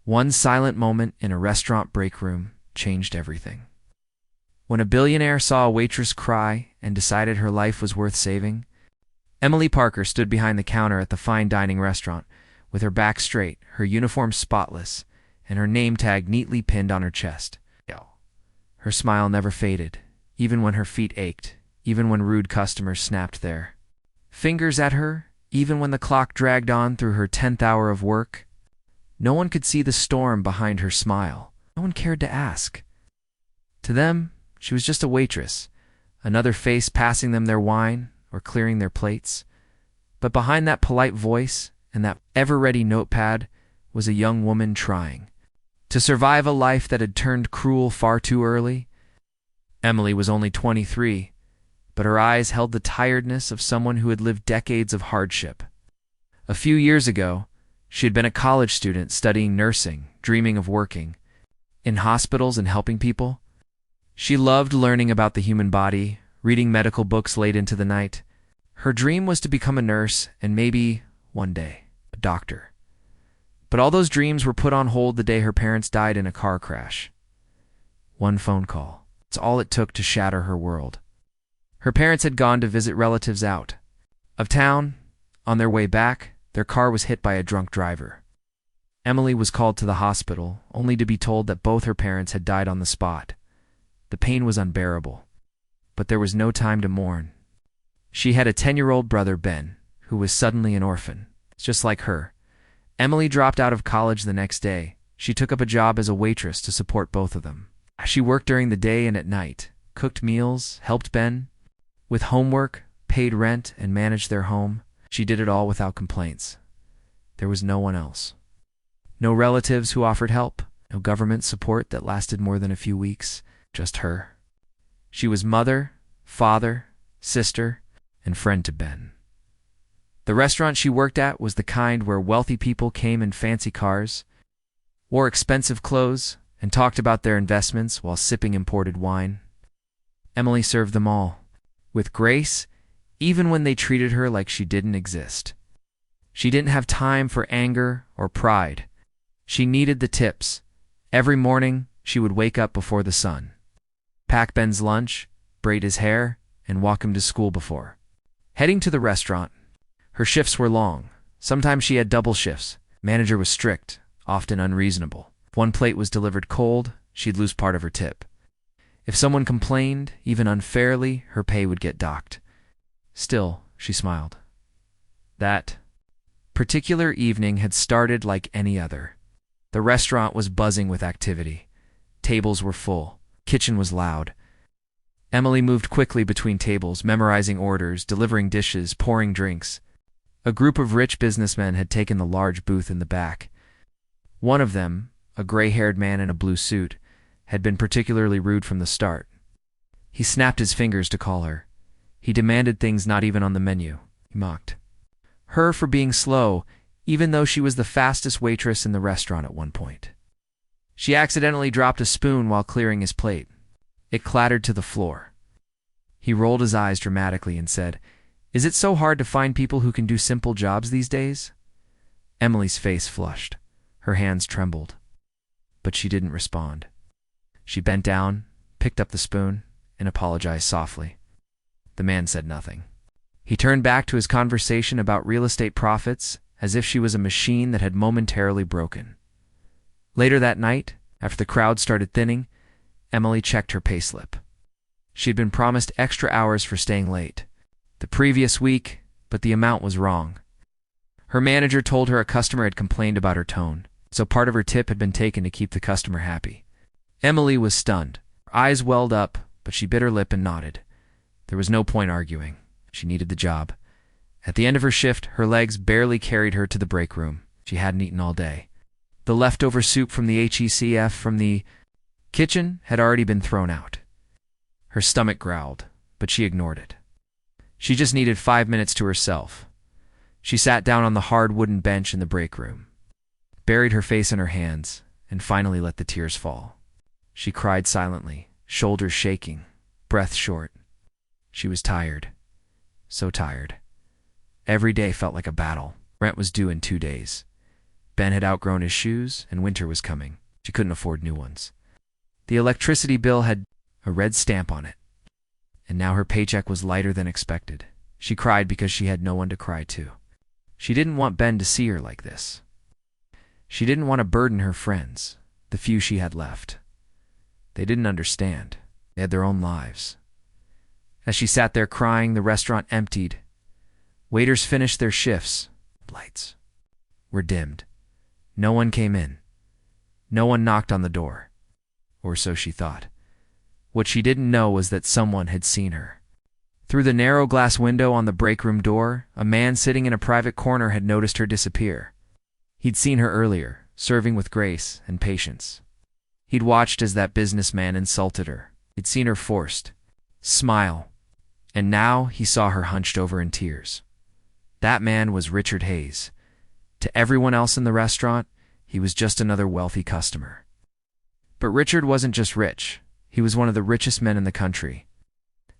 One silent moment in a restaurant break room changed everything. When a billionaire saw a waitress cry and decided her life was worth saving, Emily Parker stood behind the counter at the fine dining restaurant, with her back straight, her uniform spotless, and her name tag neatly pinned on her chest. Her smile never faded, even when her feet ached, even when rude customers snapped their fingers at her, even when the clock dragged on through her 10th hour of work. No one could see the storm behind her smile. No one cared to ask. To them, she was just a waitress, another face passing them their wine or clearing their plates. But behind that polite voice and that ever-ready notepad was a young woman trying to survive a life that had turned cruel far too early. Emily was only 23, but her eyes held the tiredness of someone who had lived decades of hardship. A few years ago, she had been a college student studying nursing, dreaming of working in hospitals and helping people. She loved learning about the human body, reading medical books late into the night. Her dream was to become a nurse and maybe, one day, a doctor. But all those dreams were put on hold the day her parents died in a car crash. One phone call. It's all it took to shatter her world. Her parents had gone to visit relatives out of town. On their way back, their car was hit by a drunk driver. Emily was called to the hospital, only to be told that both her parents had died on the spot. The pain was unbearable, but there was no time to mourn. She had a 10-year-old brother, Ben, who was suddenly an orphan, just like her. Emily dropped out of college the next day. She took up a job as a waitress to support both of them. She worked during the day and at night, cooked meals, helped Ben with homework, paid rent, and managed their home. She did it all without complaints. There was no one else. No relatives who offered help, no government support that lasted more than a few weeks, just her. She was mother, father, sister, and friend to Ben. The restaurant she worked at was the kind where wealthy people came in fancy cars, wore expensive clothes, and talked about their investments while sipping imported wine. Emily served them all, with grace, even when they treated her like she didn't exist. She didn't have time for anger or pride. She needed the tips. Every morning, she would wake up before the sun, pack Ben's lunch, braid his hair, and walk him to school before heading to the restaurant. Her shifts were long. Sometimes she had double shifts. Manager was strict, often unreasonable. If one plate was delivered cold, she'd lose part of her tip. If someone complained, even unfairly, her pay would get docked. Still, she smiled. That particular evening had started like any other. The restaurant was buzzing with activity. Tables were full. Kitchen was loud. Emily moved quickly between tables, memorizing orders, delivering dishes, pouring drinks. A group of rich businessmen had taken the large booth in the back. One of them, a gray-haired man in a blue suit, had been particularly rude from the start. He snapped his fingers to call her. He demanded things not even on the menu. He mocked her for being slow, even though she was the fastest waitress in the restaurant at one point. She accidentally dropped a spoon while clearing his plate. It clattered to the floor. He rolled his eyes dramatically and said, "Is it so hard to find people who can do simple jobs these days?" Emily's face flushed. Her hands trembled. But she didn't respond. She bent down, picked up the spoon, and apologized softly. The man said nothing. He turned back to his conversation about real estate profits, as if she was a machine that had momentarily broken. Later that night, after the crowd started thinning, Emily checked her payslip. She had been promised extra hours for staying late the previous week, but the amount was wrong. Her manager told her a customer had complained about her tone, so part of her tip had been taken to keep the customer happy. Emily was stunned. Her eyes welled up, but she bit her lip and nodded. There was no point arguing. She needed the job. At the end of her shift, her legs barely carried her to the break room. She hadn't eaten all day. The leftover soup from the HECF from the kitchen had already been thrown out. Her stomach growled, but she ignored it. She just needed 5 minutes to herself. She sat down on the hard wooden bench in the break room, buried her face in her hands, and finally let the tears fall. She cried silently, shoulders shaking, breath short. She was tired. So tired. Every day felt like a battle. Rent was due in 2 days. Ben had outgrown his shoes, and winter was coming. She couldn't afford new ones. The electricity bill had a red stamp on it, and now her paycheck was lighter than expected. She cried because she had no one to cry to. She didn't want Ben to see her like this. She didn't want to burden her friends, the few she had left. They didn't understand. They had their own lives. As she sat there crying, the restaurant emptied. Waiters finished their shifts. Lights were dimmed. No one came in. No one knocked on the door. Or so she thought. What she didn't know was that someone had seen her. Through the narrow glass window on the break room door, a man sitting in a private corner had noticed her disappear. He'd seen her earlier, serving with grace and patience. He'd watched as that businessman insulted her. He'd seen her forced smile, and now he saw her hunched over in tears. That man was Richard Hayes. To everyone else in the restaurant, he was just another wealthy customer. But Richard wasn't just rich. He was one of the richest men in the country.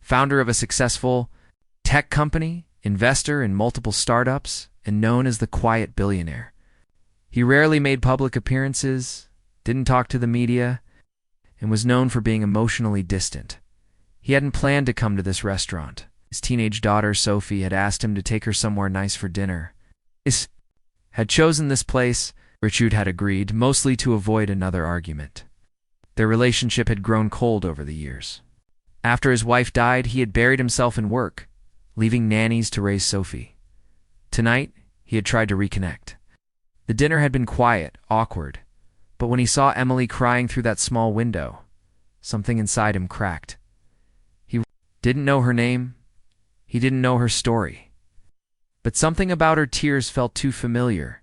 Founder of a successful tech company, investor in multiple startups, and known as the quiet billionaire. He rarely made public appearances, didn't talk to the media, and was known for being emotionally distant. He hadn't planned to come to this restaurant. His teenage daughter, Sophie, had asked him to take her somewhere nice for dinner. He had chosen this place. Richard had agreed, mostly to avoid another argument. Their relationship had grown cold over the years. After his wife died, he had buried himself in work, leaving nannies to raise Sophie. Tonight, he had tried to reconnect. The dinner had been quiet, awkward, but when he saw Emily crying through that small window, something inside him cracked. He didn't know her name. He didn't know her story. But something about her tears felt too familiar.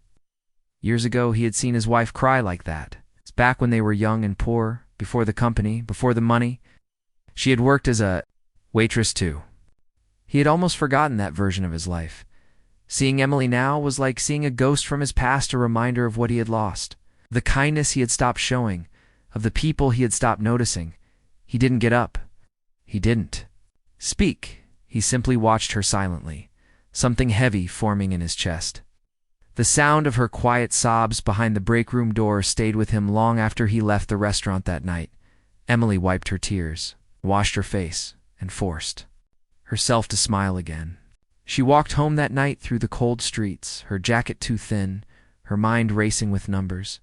Years ago, he had seen his wife cry like that. It's back when they were young and poor, before the company, before the money. She had worked as a waitress too. He had almost forgotten that version of his life. Seeing Emily now was like seeing a ghost from his past, a reminder of what he had lost. The kindness he had stopped showing, of the people he had stopped noticing. He didn't get up. He didn't speak. He simply watched her silently, something heavy forming in his chest. The sound of her quiet sobs behind the break room door stayed with him long after he left the restaurant that night. Emily wiped her tears, washed her face, and forced herself to smile again. She walked home that night through the cold streets, her jacket too thin, her mind racing with numbers.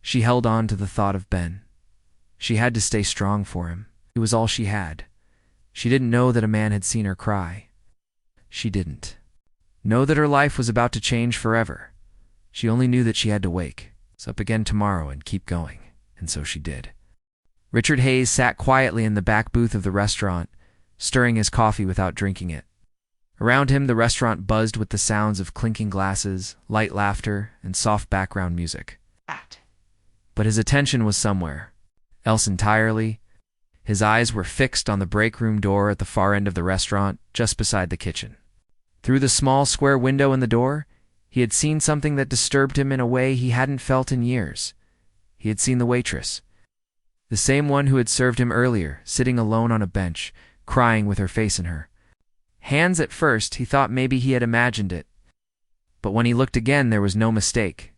She held on to the thought of Ben. She had to stay strong for him. It was all she had. She didn't know that a man had seen her cry. She didn't know that her life was about to change forever. She only knew that she had to wake up again tomorrow and keep going, and so she did. Richard Hayes sat quietly in the back booth of the restaurant, stirring his coffee without drinking it. Around him, the restaurant buzzed with the sounds of clinking glasses, light laughter, and soft background music. But his attention was somewhere else entirely. His eyes were fixed on the break room door at the far end of the restaurant, just beside the kitchen. Through the small square window in the door, he had seen something that disturbed him in a way he hadn't felt in years. He had seen the waitress, the same one who had served him earlier, sitting alone on a bench, crying with her face in her hands. At first, he thought maybe he had imagined it. But when he looked again, there was no mistake.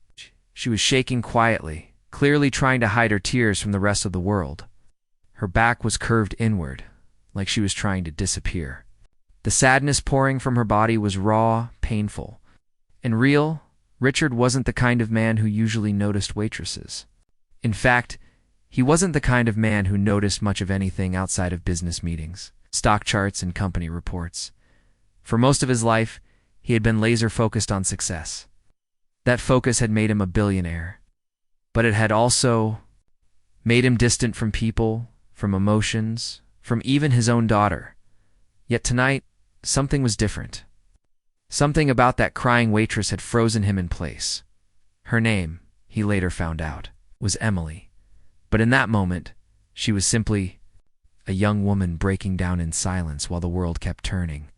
She was shaking quietly, clearly trying to hide her tears from the rest of the world. Her back was curved inward, like she was trying to disappear. The sadness pouring from her body was raw, painful, and real. Richard wasn't the kind of man who usually noticed waitresses. In fact, he wasn't the kind of man who noticed much of anything outside of business meetings, stock charts, and company reports. For most of his life, he had been laser-focused on success. That focus had made him a billionaire, but it had also made him distant from people, from emotions, from even his own daughter. Yet tonight, something was different. Something about that crying waitress had frozen him in place. Her name, he later found out, was Emily. But in that moment, she was simply a young woman breaking down in silence while the world kept turning.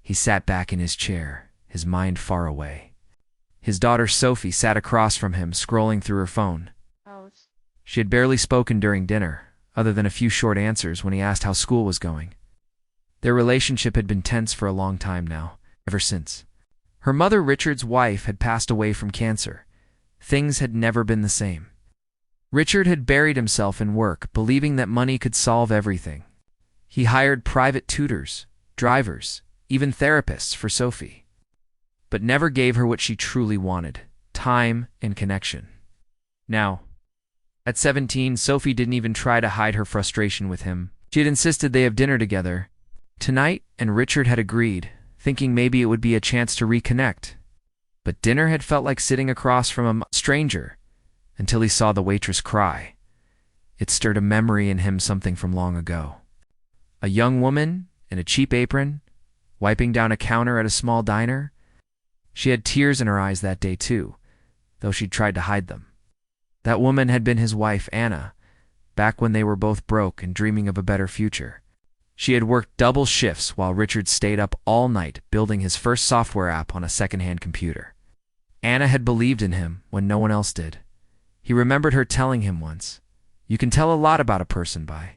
He sat back in his chair, his mind far away. His daughter Sophie sat across from him, scrolling through her phone. She had barely spoken during dinner, other than a few short answers when he asked how school was going. Their relationship had been tense for a long time now, ever since her mother, Richard's wife, had passed away from cancer. Things had never been the same. Richard had buried himself in work, believing that money could solve everything. He hired private tutors, drivers, even therapists for Sophie, but never gave her what she truly wanted: time and connection. Now, at 17, Sophie didn't even try to hide her frustration with him. She had insisted they have dinner together tonight, and Richard had agreed, thinking maybe it would be a chance to reconnect. But dinner had felt like sitting across from a stranger until he saw the waitress cry. It stirred a memory in him, something from long ago. A young woman in a cheap apron, wiping down a counter at a small diner. She had tears in her eyes that day too, though she'd tried to hide them. That woman had been his wife, Anna, back when they were both broke and dreaming of a better future. She had worked double shifts while Richard stayed up all night building his first software app on a second-hand computer. Anna had believed in him when no one else did. He remembered her telling him once, "You can tell a lot about a person by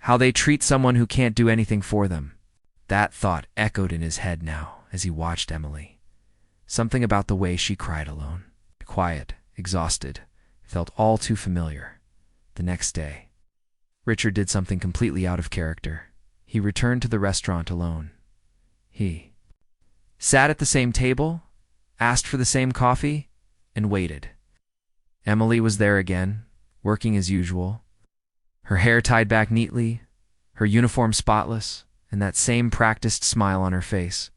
how they treat someone who can't do anything for them." That thought echoed in his head now as he watched Emily. Something about the way she cried alone, quiet, exhausted, felt all too familiar. The next day, Richard did something completely out of character. He returned to the restaurant alone. He sat at the same table, asked for the same coffee, and waited. Emily was there again, working as usual, her hair tied back neatly, her uniform spotless, and that same practiced smile on her face.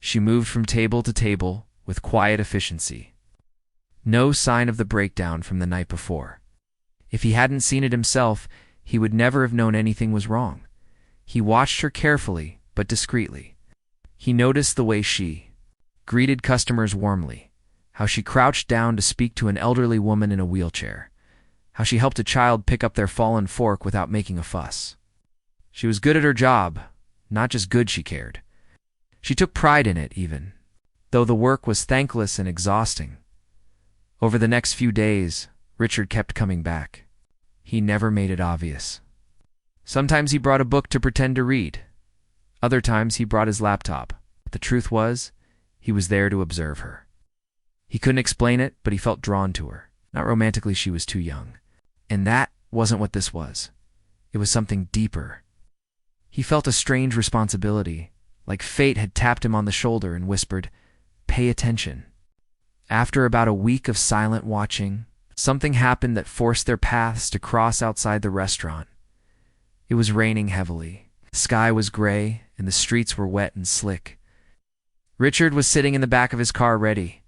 She moved from table to table with quiet efficiency. No sign of the breakdown from the night before. If he hadn't seen it himself, he would never have known anything was wrong. He watched her carefully, but discreetly. He noticed the way she greeted customers warmly, how she crouched down to speak to an elderly woman in a wheelchair, how she helped a child pick up their fallen fork without making a fuss. She was good at her job, not just good, she cared. She took pride in it even, though the work was thankless and exhausting. Over the next few days, Richard kept coming back. He never made it obvious. Sometimes he brought a book to pretend to read. Other times he brought his laptop. The truth was, he was there to observe her. He couldn't explain it, but he felt drawn to her. Not romantically, she was too young. And that wasn't what this was. It was something deeper. He felt a strange responsibility, like fate had tapped him on the shoulder and whispered, "Pay attention." After about a week of silent watching, something happened that forced their paths to cross outside the restaurant. It was raining heavily. The sky was gray, and the streets were wet and slick. Richard was sitting in the back of his car ready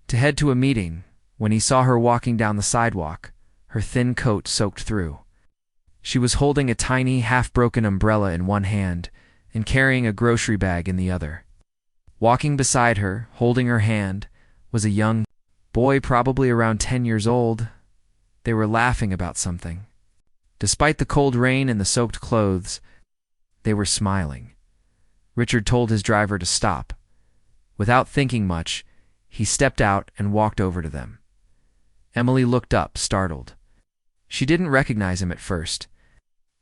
to head to a meeting when he saw her walking down the sidewalk, her thin coat soaked through. She was holding a tiny, half-broken umbrella in one hand and carrying a grocery bag in the other. Walking beside her, holding her hand, was a young boy, probably around 10 years old. They were laughing about something. Despite the cold rain and the soaked clothes, they were smiling. Richard told his driver to stop. Without thinking much, he stepped out and walked over to them. Emily looked up, startled. She didn't recognize him at first.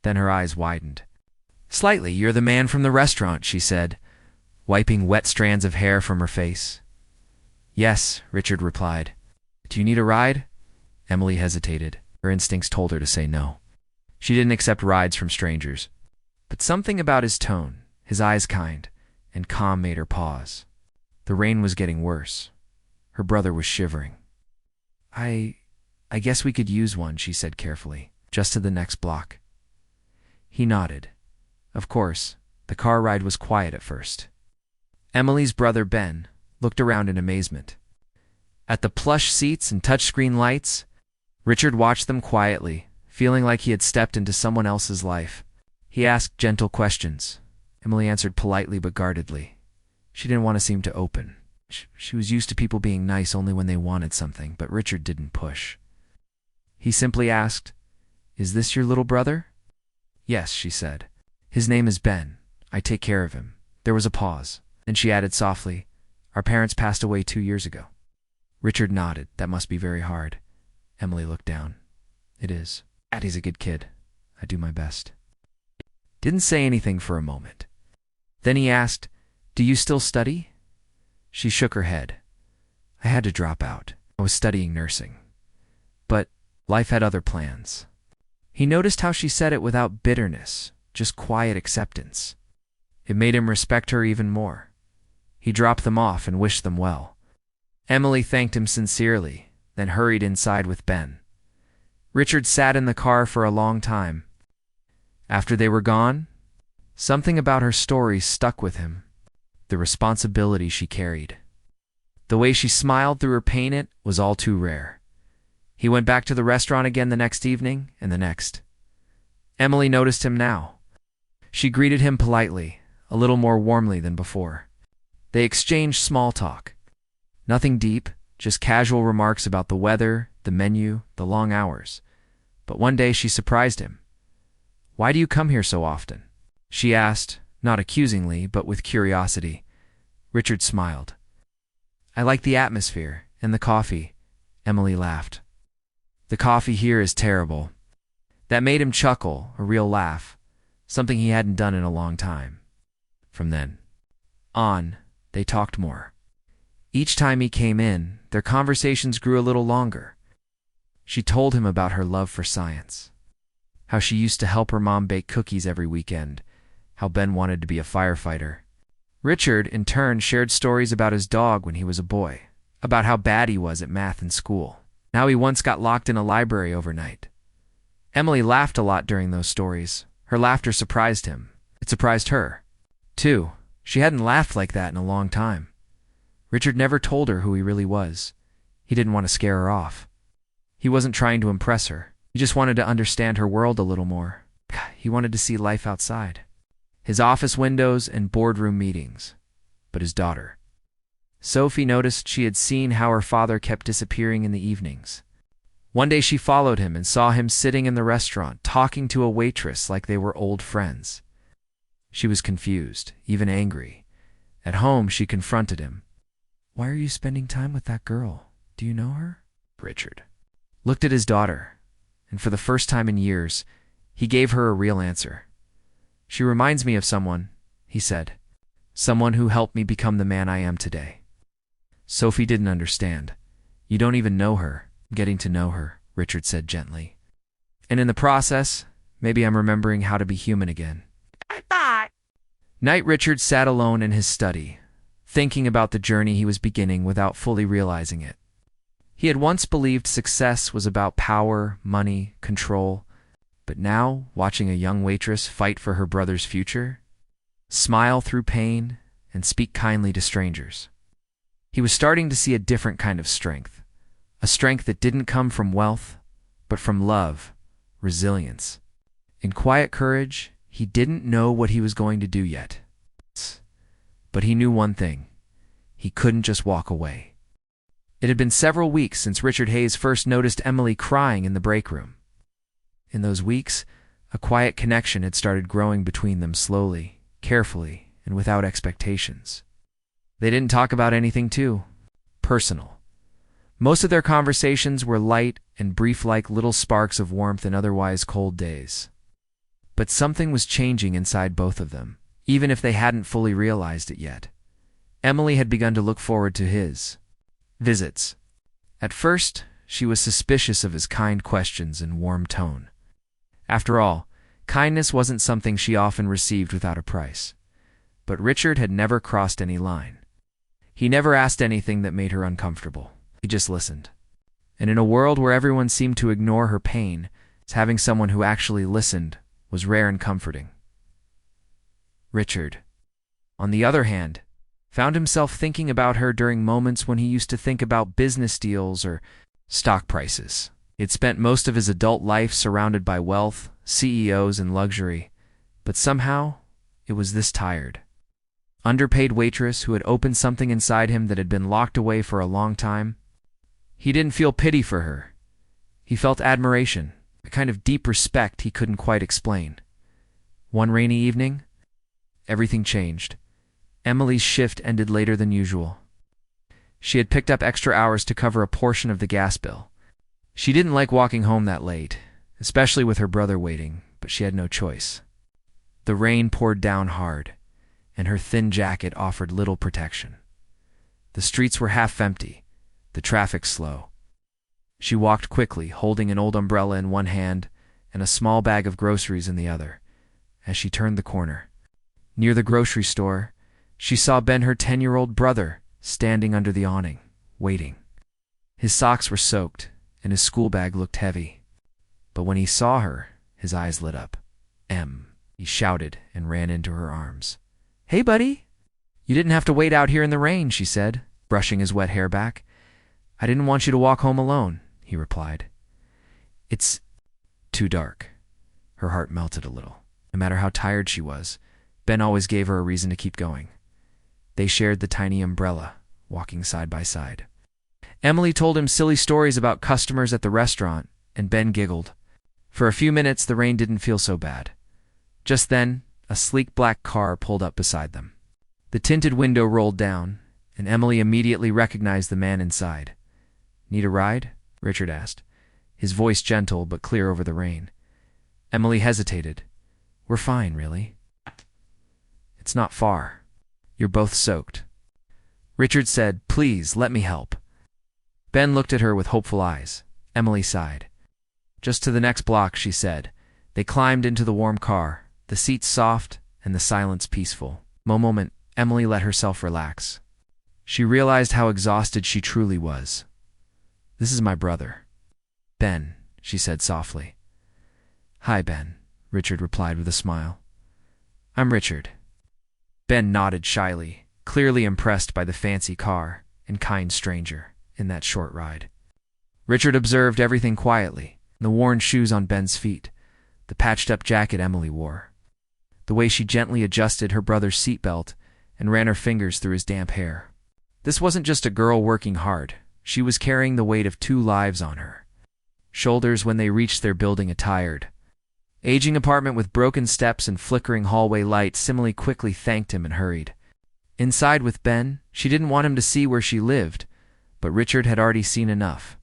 Then her eyes widened. "Slightly, you're the man from the restaurant," she said, wiping wet strands of hair from her face. "Yes," Richard replied. "Do you need a ride?" Emily hesitated. Her instincts told her to say no. She didn't accept rides from strangers. But something about his tone, his eyes kind and calm, made her pause. The rain was getting worse. Her brother was shivering. I guess we could use one," she said carefully, "just to the next block." He nodded. Of course, the car ride was quiet at first. Emily's brother, Ben, looked around in amazement. At the plush seats and touchscreen lights, Richard watched them quietly, feeling like he had stepped into someone else's life. He asked gentle questions. Emily answered politely but guardedly. She didn't want to seem too open. She was used to people being nice only when they wanted something, but Richard didn't push. He simply asked, "Is this your little brother?" "Yes," she said. "His name is Ben. I take care of him." There was a pause. Then she added softly, "Our parents passed away 2 years ago." Richard nodded. "That must be very hard." Emily looked down. "It is. Daddy's a good kid. I do my best." Didn't say anything for a moment. Then he asked, "Do you still study?" She shook her head. "I had to drop out. I was studying nursing. But life had other plans. He noticed how she said it without bitterness, just quiet acceptance. It made him respect her even more. He dropped them off and wished them well. Emily thanked him sincerely, then hurried inside with Ben. Richard sat in the car for a long time. After they were gone, something about her story stuck with him. The responsibility she carried. The way she smiled through her pain, it was all too rare. He went back to the restaurant again the next evening and the next. Emily noticed him now. She greeted him politely, a little more warmly than before. They exchanged small talk. Nothing deep, just casual remarks about the weather, the menu, the long hours. But one day she surprised him. "Why do you come here so often?" she asked, not accusingly, but with curiosity. Richard smiled. "I like the atmosphere and the coffee," Emily laughed. "The coffee here is terrible." That made him chuckle, a real laugh, something he hadn't done in a long time. From then on, they talked more. Each time he came in, their conversations grew a little longer. She told him about her love for science, how she used to help her mom bake cookies every weekend, how Ben wanted to be a firefighter. Richard, in turn, shared stories about his dog when he was a boy, about how bad he was at math in school, how he once got locked in a library overnight. Emily laughed a lot during those stories. Her laughter surprised him. It surprised her, too. She hadn't laughed like that in a long time. Richard never told her who he really was. He didn't want to scare her off. He wasn't trying to impress her. He just wanted to understand her world a little more. He wanted to see life outside. His office windows and boardroom meetings. But his daughter. Sophie noticed she had seen how her father kept disappearing in the evenings. One day she followed him and saw him sitting in the restaurant talking to a waitress like they were old friends. She was confused, even angry. At home, she confronted him. "Why are you spending time with that girl? Do you know her?" Richard looked at his daughter, and for the first time in years, he gave her a real answer. "She reminds me of someone," he said. "Someone who helped me become the man I am today." Sophie didn't understand. "You don't even know her." "Getting to know her," Richard said gently. "And in the process, maybe I'm remembering how to be human again." Night Richard sat alone in his study, thinking about the journey he was beginning without fully realizing it. He had once believed success was about power, money, control, but now, watching a young waitress fight for her brother's future, smile through pain, and speak kindly to strangers, he was starting to see a different kind of strength, a strength that didn't come from wealth, but from love, resilience. In quiet courage, he didn't know what he was going to do yet. But he knew one thing. He couldn't just walk away. It had been several weeks since Richard Hayes first noticed Emily crying in the break room. In those weeks, a quiet connection had started growing between them slowly, carefully, and without expectations. They didn't talk about anything too personal. Most of their conversations were light and brief, like little sparks of warmth in otherwise cold days. But something was changing inside both of them, even if they hadn't fully realized it yet. Emily had begun to look forward to his visits. At first, she was suspicious of his kind questions and warm tone. After all, kindness wasn't something she often received without a price. But Richard had never crossed any line. He never asked anything that made her uncomfortable. He just listened. And in a world where everyone seemed to ignore her pain, having someone who actually listened was rare and comforting. Richard, on the other hand, found himself thinking about her during moments when he used to think about business deals or stock prices. He had spent most of his adult life surrounded by wealth, CEOs, and luxury, but somehow it was this tired, underpaid waitress who had opened something inside him that had been locked away for a long time. He didn't feel pity for her. He felt admiration, a kind of deep respect he couldn't quite explain. One rainy evening, everything changed. Emily's shift ended later than usual. She had picked up extra hours to cover a portion of the gas bill. She didn't like walking home that late, especially with her brother waiting, but she had no choice. The rain poured down hard, and her thin jacket offered little protection. The streets were half empty, the traffic slow, She walked quickly, holding an old umbrella in one hand and a small bag of groceries in the other. As she turned the corner, near the grocery store, she saw Ben, her 10-year-old brother, standing under the awning, waiting. His socks were soaked, and his school bag looked heavy. But when he saw her, his eyes lit up. He shouted and ran into her arms. "Hey, buddy! You didn't have to wait out here in the rain," she said, brushing his wet hair back. "I didn't want you to walk home alone," he replied. "It's too dark." Her heart melted a little. No matter how tired she was, Ben always gave her a reason to keep going. They shared the tiny umbrella, walking side by side. Emily told him silly stories about customers at the restaurant, and Ben giggled. For a few minutes, the rain didn't feel so bad. Just then, a sleek black car pulled up beside them. The tinted window rolled down, and Emily immediately recognized the man inside. "Need a ride?" Richard asked, his voice gentle but clear over the rain. Emily hesitated. "We're fine, really." "It's not far. You're both soaked." Richard said, "Please, let me help." Ben looked at her with hopeful eyes. Emily sighed. "Just to the next block," she said. They climbed into the warm car, the seats soft and the silence peaceful. For a moment, Emily let herself relax. She realized how exhausted she truly was. "This is my brother, Ben," she said softly. "Hi, Ben," Richard replied with a smile. "I'm Richard." Ben nodded shyly, clearly impressed by the fancy car and kind stranger in that short ride. Richard observed everything quietly, the worn shoes on Ben's feet, the patched-up jacket Emily wore, the way she gently adjusted her brother's seatbelt and ran her fingers through his damp hair. This wasn't just a girl working hard. She was carrying the weight of 2 lives on her shoulders when they reached their building, a tired, aging apartment with broken steps and flickering hallway lights. Emily quickly thanked him and hurried inside with Ben. She didn't want him to see where she lived, but Richard had already seen enough.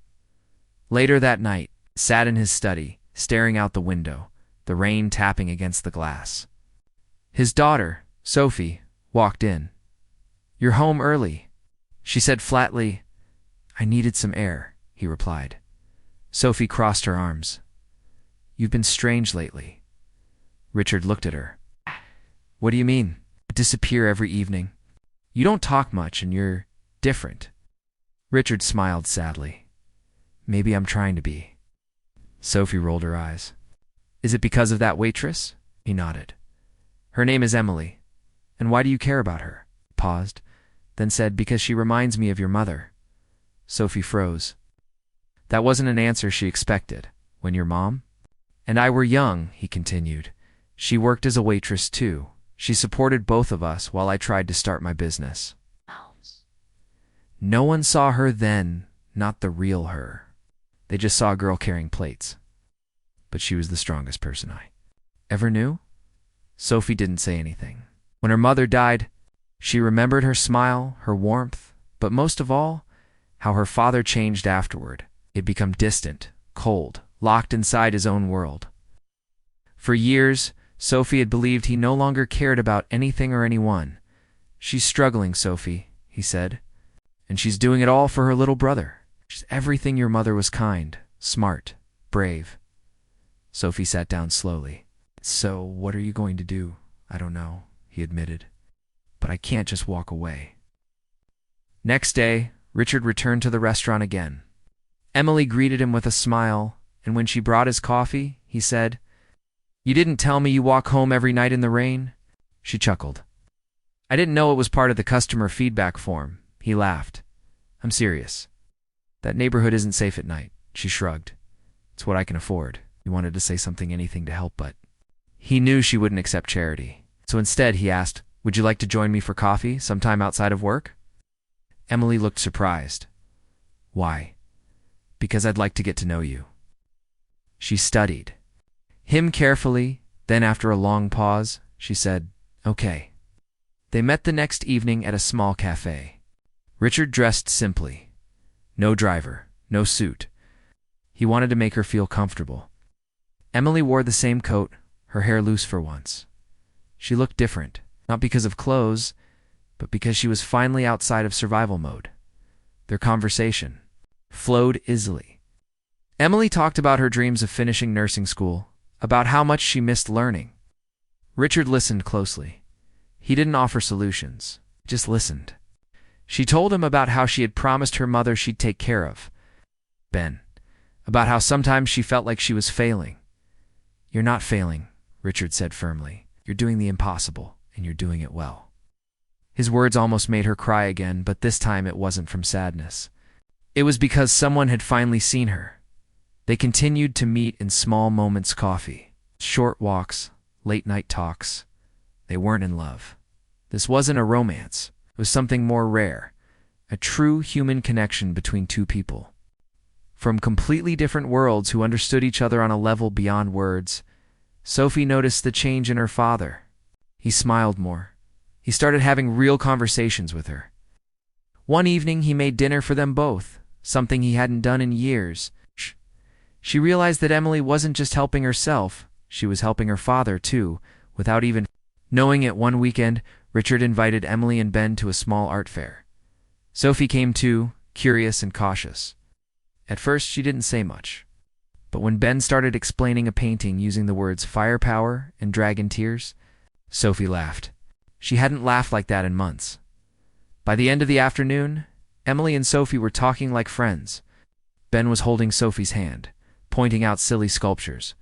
Later that night, sat in his study, staring out the window, the rain tapping against the glass. His daughter, Sophie, walked in. "You're home early," she said flatly. "I needed some air," he replied. Sophie crossed her arms. "You've been strange lately." Richard looked at her. "What do you mean? I disappear every evening. You don't talk much and you're different." Richard smiled sadly. "Maybe I'm trying to be." Sophie rolled her eyes. "Is it because of that waitress?" He nodded. "Her name is Emily. And why do you care about her?" He paused, then said, "Because she reminds me of your mother." Sophie froze. That wasn't an answer she expected. "When your mom and I were young," he continued, "she worked as a waitress too. She supported both of us while I tried to start my business. No one saw her then, not the real her. They just saw a girl carrying plates. But she was the strongest person I ever knew." Sophie didn't say anything. When her mother died, she remembered her smile, her warmth, but most of all, how her father changed afterward. He'd become distant, cold, locked inside his own world. For years, Sophie had believed he no longer cared about anything or anyone. "She's struggling, Sophie," he said, "and she's doing it all for her little brother. She's everything your mother was: kind, smart, brave." Sophie sat down slowly. "So, what are you going to do?" "I don't know," he admitted. "But I can't just walk away." Next day, Richard returned to the restaurant again. Emily greeted him with a smile, and when she brought his coffee, he said, "You didn't tell me you walk home every night in the rain?" She chuckled. "I didn't know it was part of the customer feedback form." He laughed. "I'm serious. That neighborhood isn't safe at night." She shrugged. "It's what I can afford." He wanted to say something, anything to help, but he knew she wouldn't accept charity. So instead, he asked, "Would you like to join me for coffee sometime outside of work?" Emily looked surprised. "Why?" "Because I'd like to get to know you." She studied him carefully, then after a long pause, she said, "Okay." They met the next evening at a small cafe. Richard dressed simply. No driver, no suit. He wanted to make her feel comfortable. Emily wore the same coat, her hair loose for once. She looked different, not because of clothes, but because she was finally outside of survival mode. Their conversation flowed easily. Emily talked about her dreams of finishing nursing school, about how much she missed learning. Richard listened closely. He didn't offer solutions, just listened. She told him about how she had promised her mother she'd take care of Ben, about how sometimes she felt like she was failing. "You're not failing," Richard said firmly. "You're doing the impossible, and you're doing it well." His words almost made her cry again, but this time it wasn't from sadness. It was because someone had finally seen her. They continued to meet in small moments, coffee, short walks, late-night talks. They weren't in love. This wasn't a romance. It was something more rare, a true human connection between two people. From completely different worlds who understood each other on a level beyond words, Sophie noticed the change in her father. He smiled more. He started having real conversations with her. One evening he made dinner for them both, something he hadn't done in years. She realized that Emily wasn't just helping herself, she was helping her father too, without even knowing it. One weekend, Richard invited Emily and Ben to a small art fair. Sophie came too, curious and cautious. At first she didn't say much. But when Ben started explaining a painting using the words firepower and dragon tears, Sophie laughed. She hadn't laughed like that in months. By the end of the afternoon, Emily and Sophie were talking like friends. Ben was holding Sophie's hand, pointing out silly sculptures,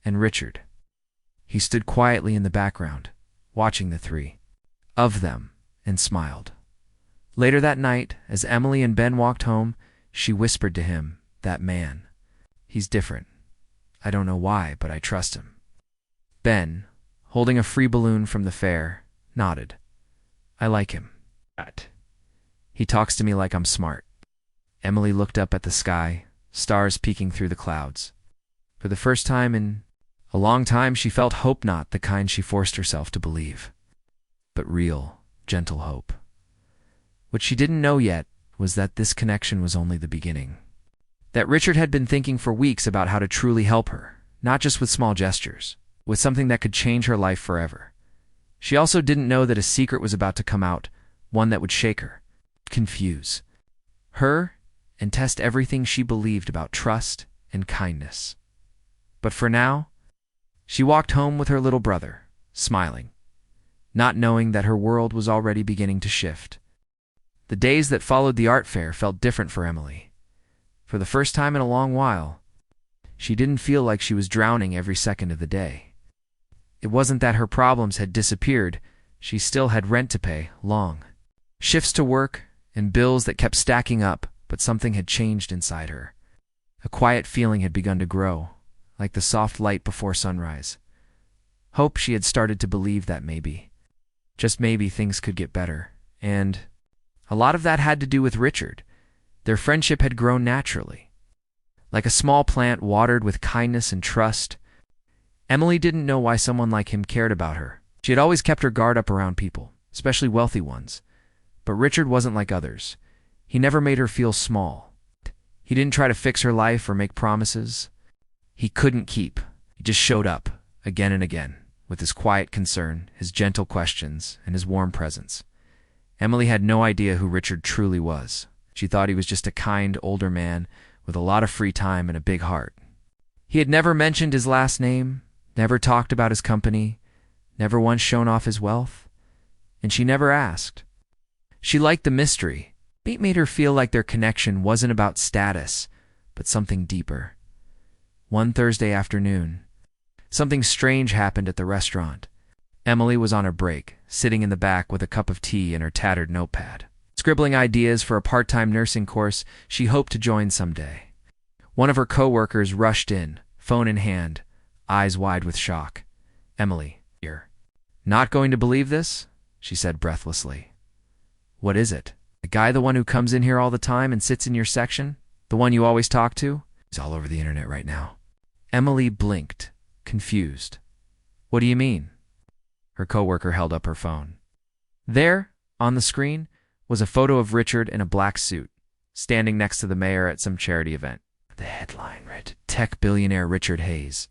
and Richard. He stood quietly in the background, watching the three of them, and smiled. Later that night, as Emily and Ben walked home, she whispered to him, "That man. He's different. I don't know why, but I trust him." Ben, holding a free balloon from the fair, nodded. "I like him. He talks to me like I'm smart." Emily looked up at the sky, stars peeking through the clouds. For the first time in a long time, she felt hope, not the kind she forced herself to believe, but real, gentle hope. What she didn't know yet was that this connection was only the beginning. That Richard had been thinking for weeks about how to truly help her, not just with small gestures, with something that could change her life forever. She also didn't know that a secret was about to come out, one that would shake her, confuse her, and test everything she believed about trust and kindness. But for now, she walked home with her little brother, smiling, not knowing that her world was already beginning to shift. The days that followed the art fair felt different for Emily. For the first time in a long while, she didn't feel like she was drowning every second of the day. It wasn't that her problems had disappeared, she still had rent to pay, long shifts to work, and bills that kept stacking up, but something had changed inside her. A quiet feeling had begun to grow, like the soft light before sunrise. Hope. She had started to believe that maybe, just maybe, things could get better, and a lot of that had to do with Richard. Their friendship had grown naturally. Like a small plant watered with kindness and trust, Emily didn't know why someone like him cared about her. She had always kept her guard up around people, especially wealthy ones. But Richard wasn't like others. He never made her feel small. He didn't try to fix her life or make promises he couldn't keep. He just showed up, again and again, with his quiet concern, his gentle questions, and his warm presence. Emily had no idea who Richard truly was. She thought he was just a kind, older man with a lot of free time and a big heart. He had never mentioned his last name, never talked about his company, never once shown off his wealth, and she never asked. She liked the mystery. It made her feel like their connection wasn't about status, but something deeper. One Thursday afternoon, something strange happened at the restaurant. Emily was on her break, sitting in the back with a cup of tea and her tattered notepad, scribbling ideas for a part-time nursing course she hoped to join someday. One of her co-workers rushed in, phone in hand, eyes wide with shock. "Emily, you're not going to believe this?" she said breathlessly. "What is it? The guy, the one who comes in here all the time and sits in your section? The one you always talk to? He's all over the internet right now." Emily blinked, confused. "What do you mean?" Her coworker held up her phone. There, on the screen, was a photo of Richard in a black suit, standing next to the mayor at some charity event. The headline read, "Tech billionaire Richard Hayes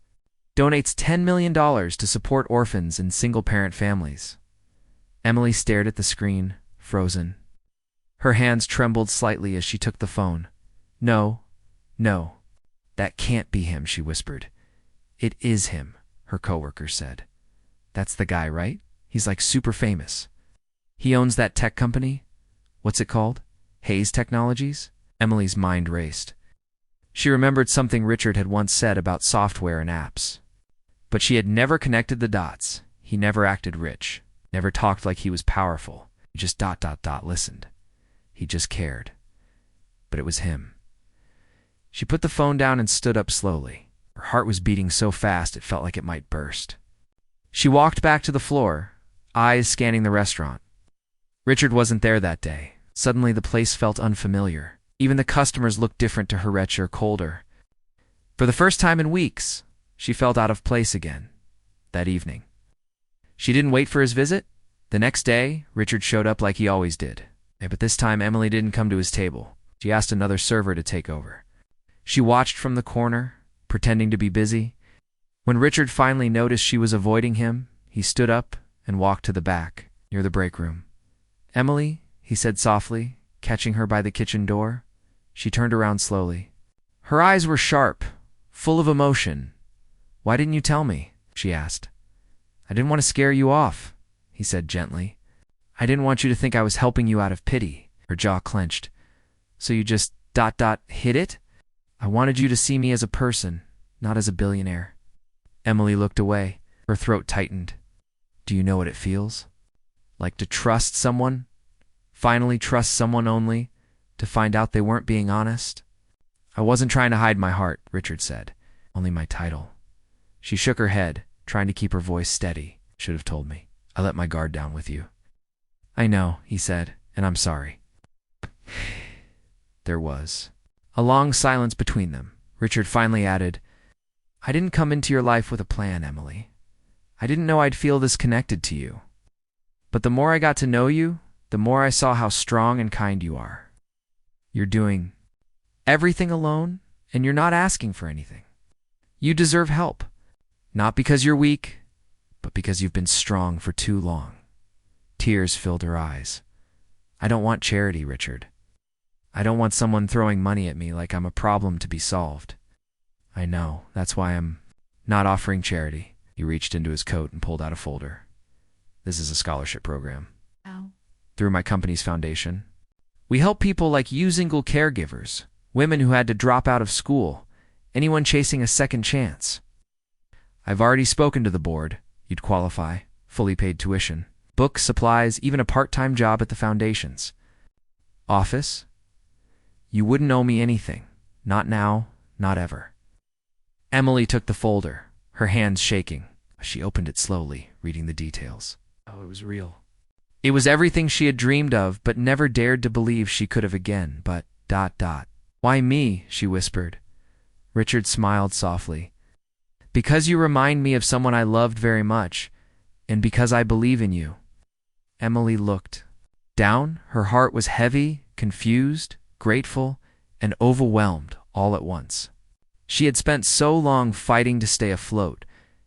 donates $10 million to support orphans and single-parent families." Emily stared at the screen, frozen. Her hands trembled slightly as she took the phone. No, That can't be him, she whispered. It is him, her coworker said. That's the guy, right? He's like super famous. He owns that tech company? What's it called? Hayes Technologies? Emily's mind raced. She remembered something Richard had once said about software and apps. But she had never connected the dots. He never acted rich, never talked like he was powerful. He just listened. He just cared. But it was him. She put the phone down and stood up slowly. Her heart was beating so fast it felt like it might burst. She walked back to the floor, eyes scanning the restaurant. Richard wasn't there that day. Suddenly the place felt unfamiliar. Even the customers looked different to her, richer, colder. For the first time in weeks, she felt out of place again. That evening. She didn't wait for his visit. The next day, Richard showed up like he always did. But this time, Emily didn't come to his table. She asked another server to take over. She watched from the corner, pretending to be busy. When Richard finally noticed she was avoiding him, he stood up and walked to the back, near the break room. Emily, he said softly, catching her by the kitchen door. She turned around slowly. Her eyes were sharp, full of emotion. Why didn't you tell me? She asked. I didn't want to scare you off, he said gently. I didn't want you to think I was helping you out of pity. Her jaw clenched. So you just hid it? I wanted you to see me as a person, not as a billionaire. Emily looked away. Her throat tightened. Do you know what it feels? Like to trust someone? Finally trust someone only to find out they weren't being honest? I wasn't trying to hide my heart, Richard said. Only my title. She shook her head, trying to keep her voice steady. Should have told me. I let my guard down with you. I know, he said, and I'm sorry. There was a long silence between them. Richard finally added, I didn't come into your life with a plan, Emily. I didn't know I'd feel this connected to you. But the more I got to know you, the more I saw how strong and kind you are. You're doing everything alone, and you're not asking for anything. You deserve help, not because you're weak, but because you've been strong for too long. Tears filled her eyes. I don't want charity, Richard. I don't want someone throwing money at me like I'm a problem to be solved. I know, that's why I'm not offering charity. He reached into his coat and pulled out a folder. This is a scholarship program. How? Through my company's foundation. We help people like you, single caregivers, women who had to drop out of school, anyone chasing a second chance. I've already spoken to the board. You'd qualify. Fully paid tuition. Books, supplies, even a part-time job at the foundations. Office? You wouldn't owe me anything. Not now, not ever. Emily took the folder, her hands shaking. She opened it slowly, reading the details. Oh, it was real. It was everything she had dreamed of, but never dared to believe she could have again. But, Why me? She whispered. Richard smiled softly. Because you remind me of someone I loved very much, and because I believe in you. Emily looked down. Her heart was heavy, confused, grateful, and overwhelmed all at once. She had spent so long fighting to stay afloat.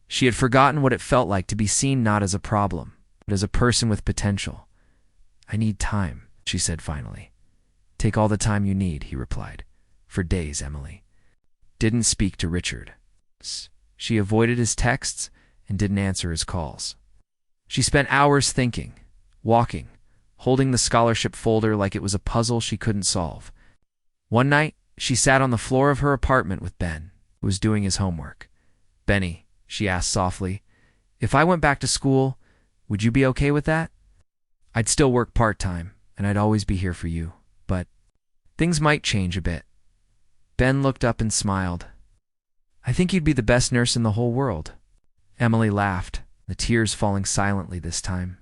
She had forgotten what it felt like to be seen not as a problem, but as a person with potential. I need time, she said finally. Take all the time you need, he replied. For days, Emily didn't speak to Richard. She avoided his texts and didn't answer his calls. She spent hours thinking, walking, holding the scholarship folder like it was a puzzle she couldn't solve. One night, she sat on the floor of her apartment with Ben, who was doing his homework. Benny, she asked softly, if I went back to school, would you be okay with that? I'd still work part-time, and I'd always be here for you, but things might change a bit. Ben looked up and smiled. I think you'd be the best nurse in the whole world. Emily laughed, the tears falling silently this time.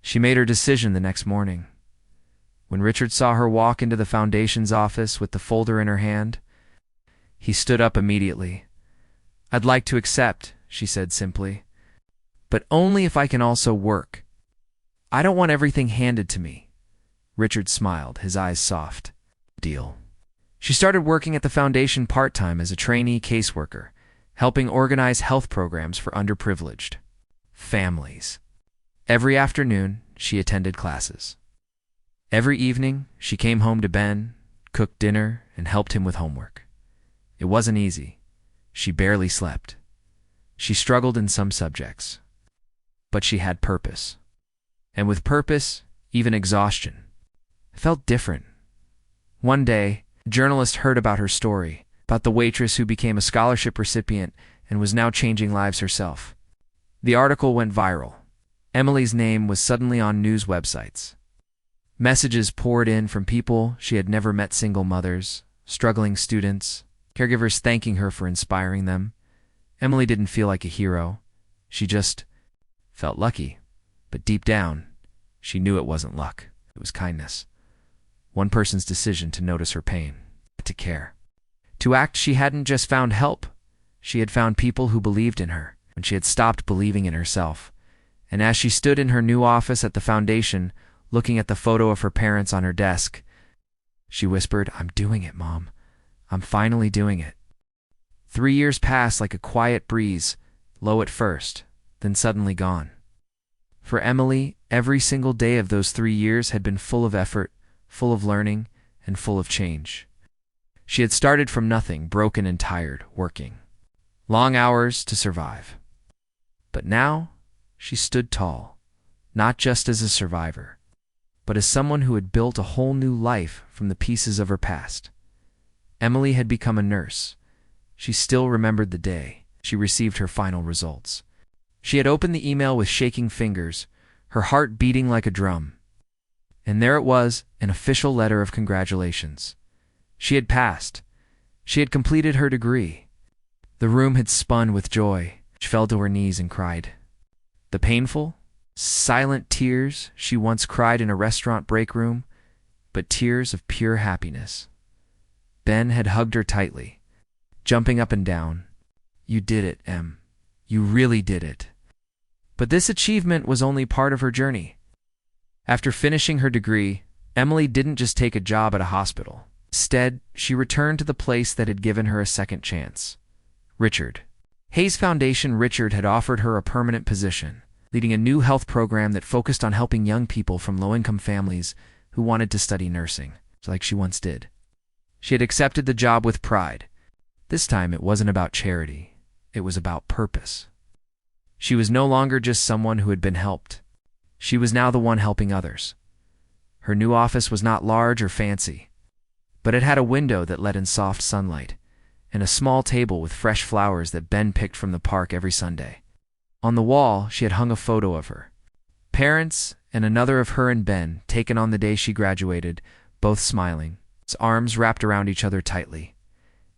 She made her decision the next morning. When Richard saw her walk into the foundation's office with the folder in her hand, he stood up immediately. I'd like to accept, she said simply, but only if I can also work. I don't want everything handed to me. Richard smiled, his eyes soft. Deal. She started working at the foundation part-time as a trainee caseworker, helping organize health programs for underprivileged families. Every afternoon, she attended classes. Every evening, she came home to Ben, cooked dinner, and helped him with homework. It wasn't easy. She barely slept. She struggled in some subjects. But she had purpose. And with purpose, even exhaustion felt different. One day, a journalist heard about her story, about the waitress who became a scholarship recipient and was now changing lives herself. The article went viral. Emily's name was suddenly on news websites. Messages poured in from people she had never met: single mothers, struggling students, caregivers thanking her for inspiring them. Emily didn't feel like a hero. She just felt lucky. But deep down, she knew it wasn't luck. It was kindness. One person's decision to notice her pain, to care. To act. She hadn't just found help. She had found people who believed in her when she had stopped believing in herself. And as she stood in her new office at the foundation, looking at the photo of her parents on her desk, she whispered, "I'm doing it, Mom. I'm finally doing it." 3 years passed like a quiet breeze, low at first, then suddenly gone. For Emily, every single day of those 3 years had been full of effort, full of learning, and full of change. She had started from nothing, broken and tired, working long hours to survive. But now, she stood tall, not just as a survivor, but as someone who had built a whole new life from the pieces of her past. Emily had become a nurse. She still remembered the day she received her final results. She had opened the email with shaking fingers, her heart beating like a drum. And there it was, an official letter of congratulations. She had passed. She had completed her degree. The room had spun with joy. She fell to her knees and cried. The painful, silent tears she once cried in a restaurant break room, but tears of pure happiness. Ben had hugged her tightly, jumping up and down. "You did it, Em. You really did it." But this achievement was only part of her journey. After finishing her degree, Emily didn't just take a job at a hospital. Instead, she returned to the place that had given her a second chance. Richard Hayes Foundation. Richard had offered her a permanent position, leading a new health program that focused on helping young people from low-income families who wanted to study nursing, like she once did. She had accepted the job with pride. This time it wasn't about charity. It was about purpose. She was no longer just someone who had been helped. She was now the one helping others. Her new office was not large or fancy, but it had a window that let in soft sunlight, and a small table with fresh flowers that Ben picked from the park every Sunday. On the wall, she had hung a photo of her parents and another of her and Ben, taken on the day she graduated, both smiling, arms wrapped around each other tightly.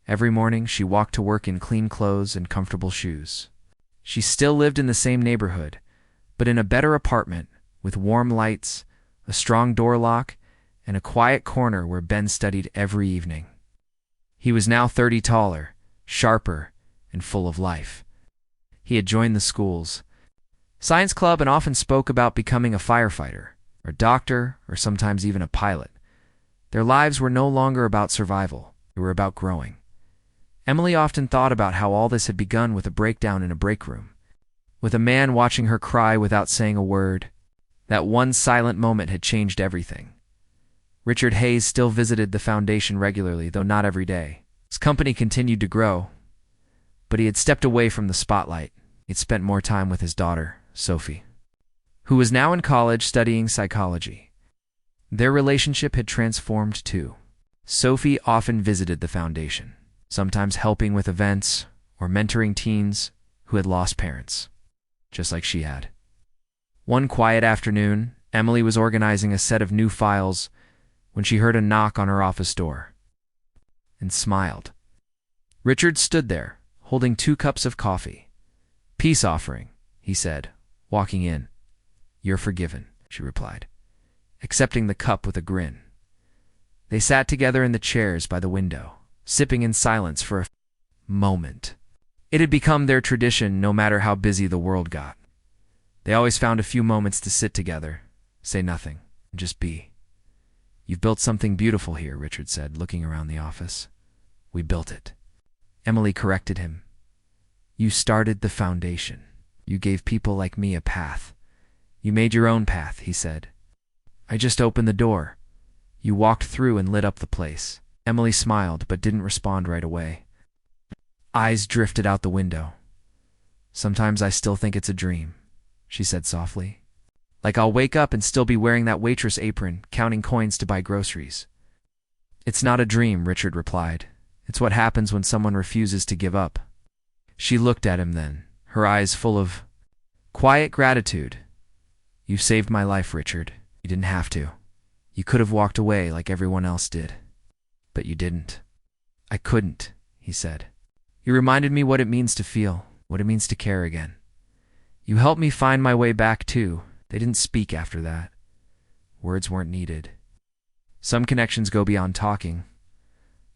Every morning, she walked to work in clean clothes and comfortable shoes. She still lived in the same neighborhood, but in a better apartment, with warm lights, a strong door lock, and a quiet corner where Ben studied every evening. He was now 30, taller, sharper, and full of life. He had joined the school's science club and often spoke about becoming a firefighter, or a doctor, or sometimes even a pilot. Their lives were no longer about survival. They were about growing. Emily often thought about how all this had begun with a breakdown in a break room, with a man watching her cry without saying a word. That one silent moment had changed everything. Richard Hayes still visited the foundation regularly, though not every day. His company continued to grow, but he had stepped away from the spotlight. He'd spent more time with his daughter, Sophie, who was now in college studying psychology. Their relationship had transformed too. Sophie often visited the foundation, sometimes helping with events or mentoring teens who had lost parents, just like she had. One quiet afternoon, Emily was organizing a set of new files when she heard a knock on her office door and smiled. Richard stood there, holding 2 cups of coffee. "Peace offering," he said, walking in. "You're forgiven," she replied, accepting the cup with a grin. They sat together in the chairs by the window, sipping in silence for a moment. It had become their tradition no matter how busy the world got. They always found a few moments to sit together, say nothing, and just be. "You've built something beautiful here," Richard said, looking around the office. "We built it." Emily corrected him. "You started the foundation. You gave people like me a path. You made your own path," he said. "I just opened the door. You walked through and lit up the place." Emily smiled, but didn't respond right away. eyes drifted out the window. "Sometimes I still think it's a dream," she said softly. "Like I'll wake up and still be wearing that waitress apron, counting coins to buy groceries." "It's not a dream," Richard replied. "It's what happens when someone refuses to give up." She looked at him then, her eyes full of quiet gratitude. "You've saved my life, Richard. You didn't have to. You could have walked away like everyone else did. But you didn't." "I couldn't," he said. "You reminded me what it means to feel, what it means to care again. You helped me find my way back, too." They didn't speak after that. Words weren't needed. Some connections go beyond talking.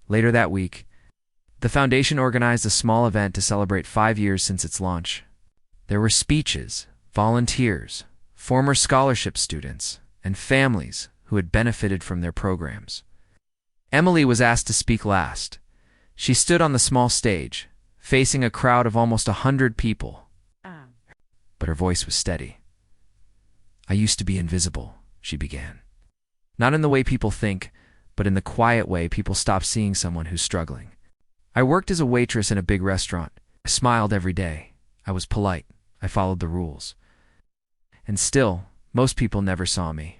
Later that week, the foundation organized a small event to celebrate 5 years since its launch. There were speeches, volunteers, former scholarship students, and families who had benefited from their programs. Emily was asked to speak last. She stood on the small stage, facing a crowd of almost 100 people. But her voice was steady. "I used to be invisible," she began. "Not in the way people think, but in the quiet way people stop seeing someone who's struggling. I worked as a waitress in a big restaurant. I smiled every day. I was polite. I followed the rules. And still, most people never saw me.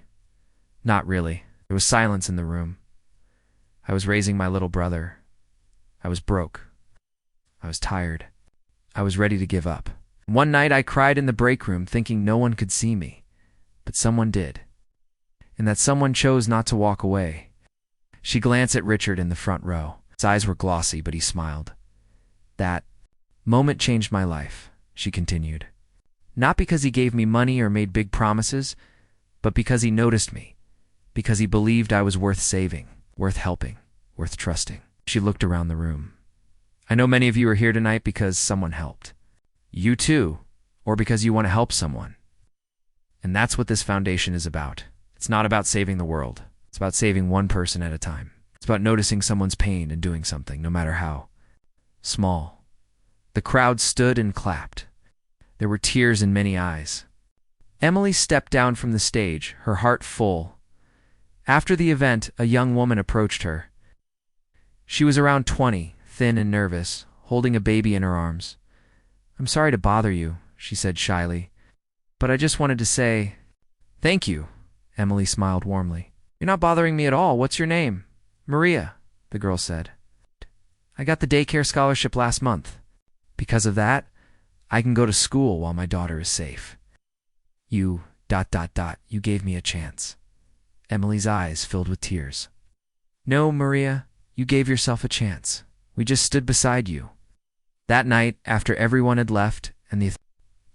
Not really. There was silence in the room. I was raising my little brother. I was broke. I was tired. I was ready to give up. One night I cried in the break room thinking no one could see me. But someone did. And that someone chose not to walk away." She glanced at Richard in the front row. His eyes were glossy, but he smiled. "That moment changed my life," she continued. "Not because he gave me money or made big promises, but because he noticed me, because he believed I was worth saving, worth helping, worth trusting." She looked around the room. "I know many of you are here tonight because someone helped. You too, or because you want to help someone. And that's what this foundation is about. It's not about saving the world. It's about saving one person at a time. It's about noticing someone's pain and doing something, no matter how small." The crowd stood and clapped. There were tears in many eyes. Emily stepped down from the stage, her heart full. After the event, a young woman approached her. She was around 20, thin and nervous, holding a baby in her arms. "I'm sorry to bother you," she said shyly, "but I just wanted to say..." "Thank you," Emily smiled warmly. "You're not bothering me at all. What's your name?" "Maria," the girl said. "I got the daycare scholarship last month. Because of that, I can go to school while my daughter is safe. You... you gave me a chance." Emily's eyes filled with tears. "No, Maria, you gave yourself a chance. We just stood beside you." That night, after everyone had left and the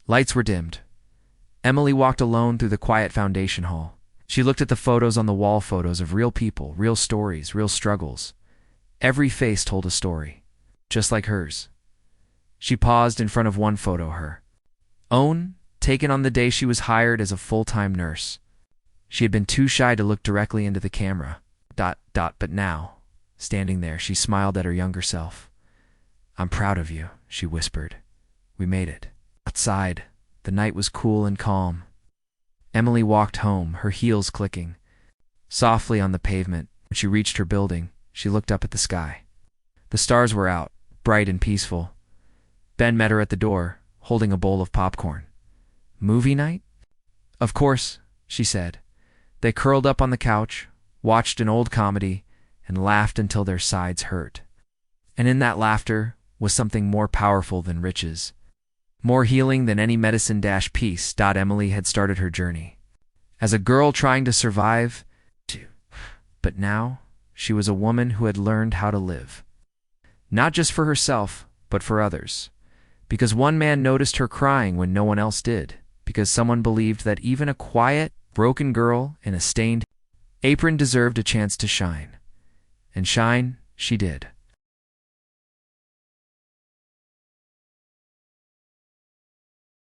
lights were dimmed, Emily walked alone through the quiet foundation hall. She looked at the photos on the wall, photos of real people, real stories, real struggles. Every face told a story, just like hers. She paused in front of one photo, her own, taken on the day she was hired as a full-time nurse. She had been too shy to look directly into the camera. But now, standing there, she smiled at her younger self. "I'm proud of you," she whispered. "We made it." Outside, the night was cool and calm. Emily walked home, her heels clicking softly on the pavement. When she reached her building, she looked up at the sky. The stars were out, bright and peaceful. Ben met her at the door, holding a bowl of popcorn. "Movie night?" "Of course," she said. They curled up on the couch, watched an old comedy, and laughed until their sides hurt. And in that laughter was something more powerful than riches, more healing than any medicine-piece. Emily had started her journey as a girl trying to survive, but now she was a woman who had learned how to live. Not just for herself, but for others. Because one man noticed her crying when no one else did. Because someone believed that even a quiet, broken girl in a stained apron deserved a chance to shine. And shine she did.